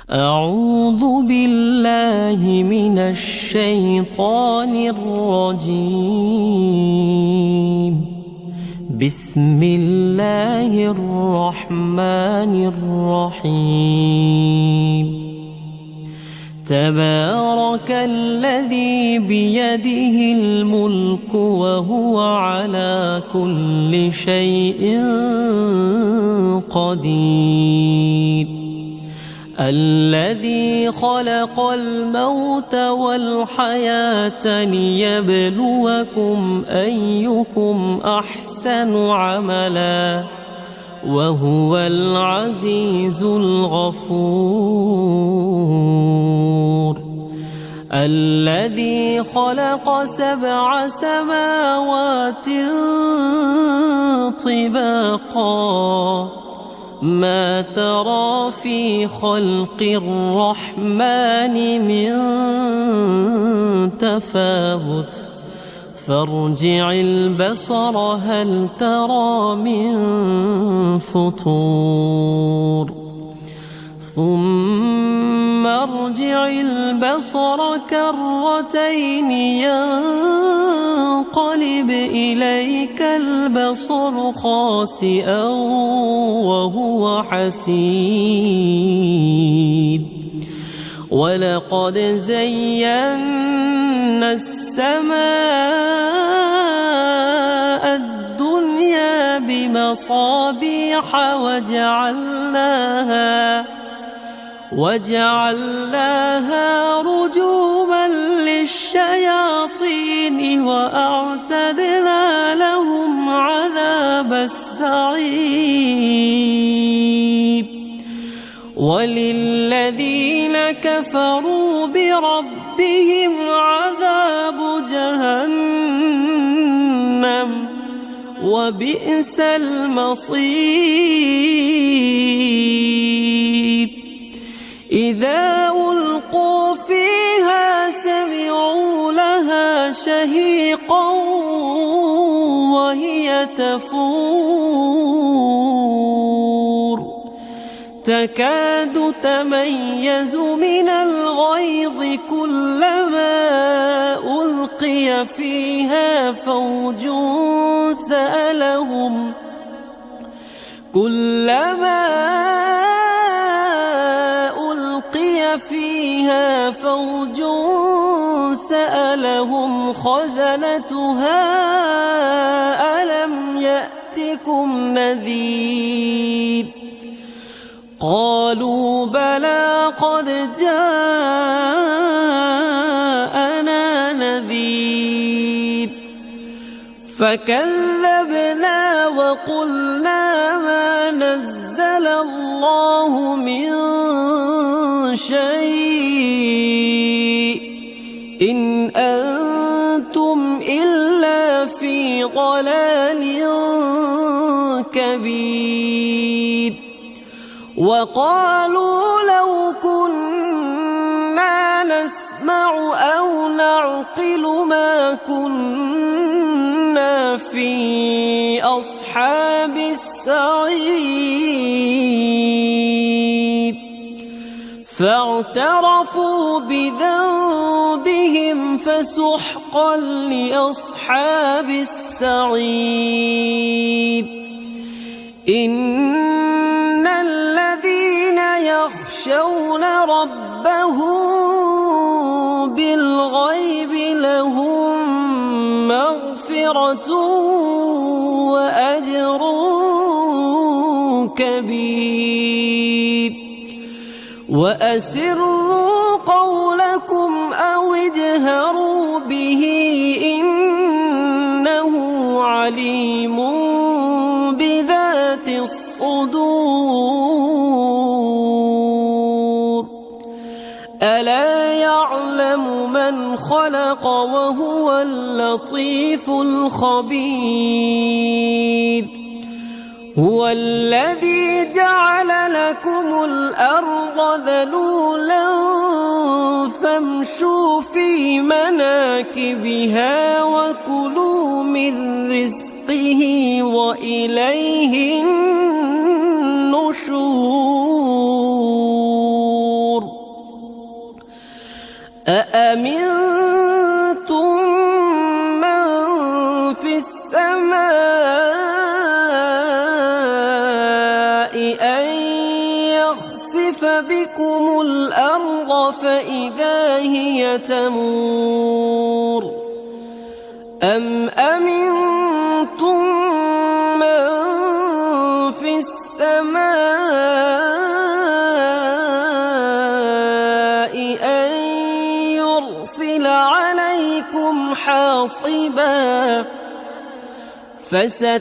أعوذ بالله من الشيطان الرجيم. بسم الله الرحمن الرحيم. تبارك الذي بيده الملك وهو على كل شيء قدير. الذي خلق الموت والحياة ليبلوكم أيكم أحسن عملا وهو العزيز الغفور. الذي خلق 7 سماوات طباقا ما ترى في خلق الرحمن من تفاوت فارجع البصر هل ترى من فطور ثم ارجع البصر كرتين ينقلب إليك البصر خاسئا وهو حسير. ولقد زينا السماء الدنيا بمصابيح وجعلناها رجوما للشياطين وأعتدنا لهم عذاب السعير. وللذين كفروا بربهم عذاب جهنم وبئس المصير. إذا ألقوا فيها سمعوا لها شهيقا وهي تفور تكاد تميز من الغيظ كلما ألقي فيها فوج سألهم خزنتها ألم يأتكم نذير قالوا بلى قد جاءنا نذير فكذبنا وقلنا ما نزل الله من شيء إن أنتم إلا في ضلال كبير. وقالوا لو كنا نسمع أو نعقل ما كنا في أصحاب السعير فاعترفوا بذنبهم فسحقا لأصحاب السعير. إن الذين يخشون ربهم بالغيب لهم مغفرة وأجر كبير. وأسروا قولكم أو اجهروا به إنه عليم بذات الصدور. ألا يعلم من خلق وهو اللطيف الخبير. هو الذي جعل لكم الأرض ذلولا فامشوا في مناكبها وكلوا من رزقه وإليه النشور. أأمنتم من في السماء أن يخسف بكم الأرض فإذا هي تمور أم أمنتم من في السماء أن يرسل عليكم حاصبا فستعلمون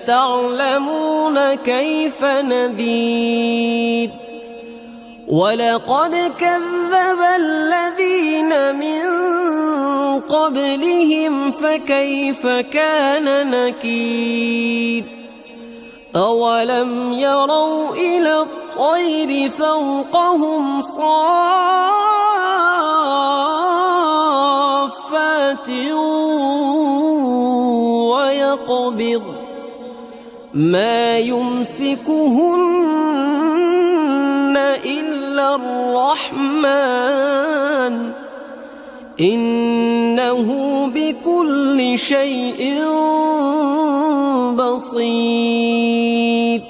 كيف نذير ولقد كذب الذين من قبلهم فكيف كان نكير أولم يروا إلى الطير فوقهم صافات ويقبض ما يمسكهن إلا الرحمن إنه بكل شيء بصير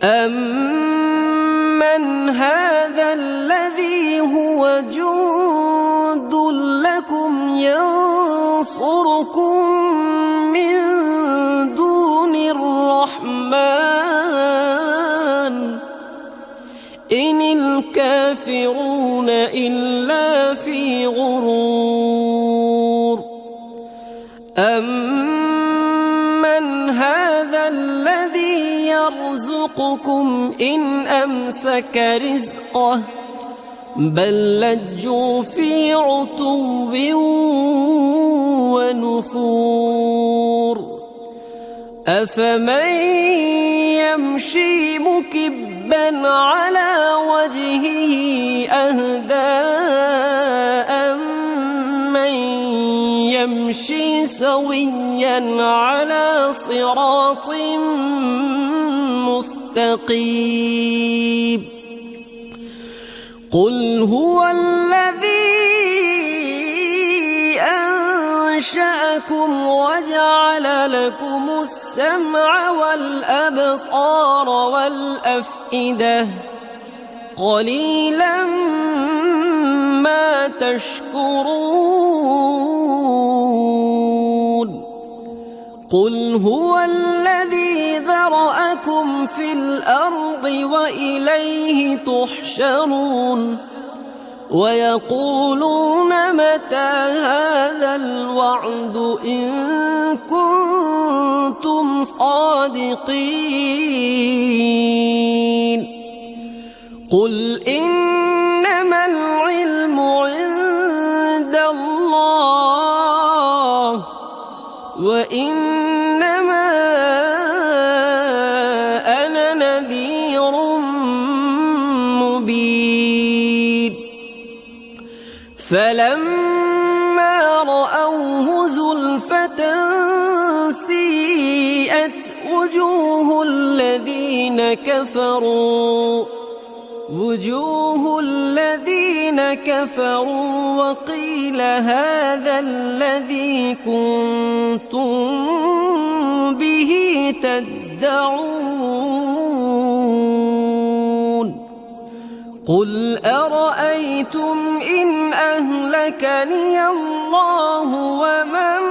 أمن هذا الذي هو جند لكم ينصركم من دون الرحمن إن الكافرون إلا في غرور أمن هذا الذي يرزقكم إن أمسك رزقه بل لجوا في عتو ونفور أفمن يمشي مكبا على وجهه أهدى أمن يمشي سويا على صراط مستقيم قل هو الذي أنشأكم وجعل لكم السمع والأبصار والأفئدة قليلا ما تشكرون قل هو الذي ذرأكم في الأرض وإليه تحشرون ويقولون متى هذا الوعد إن كنتم صادقين قل إنما العلم عند الله وإنما أنا نذير مبين فلما رأوه زلفة سيئت وجوه الذين كفروا وقيل هذا الذي كنتم به تدعون قل أرأيتم إن أهلكني الله ومن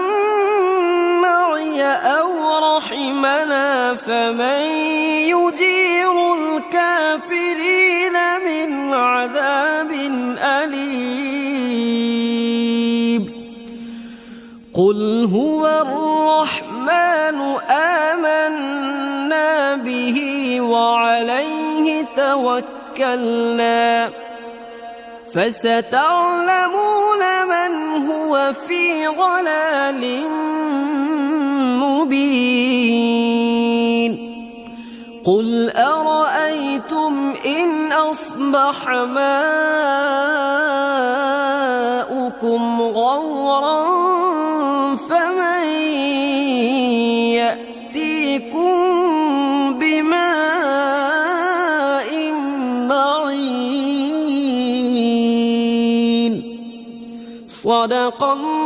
معي أو رحمنا فمن يجير الكافرين من عذاب أليم قل هو الرحمن آمنا به وعليه توكلنا فستعلمون من هو في ضلال مبين قل أرأيتم إن أصبح ماؤكم غورا فمن يأتيكم بماء معين صدق الله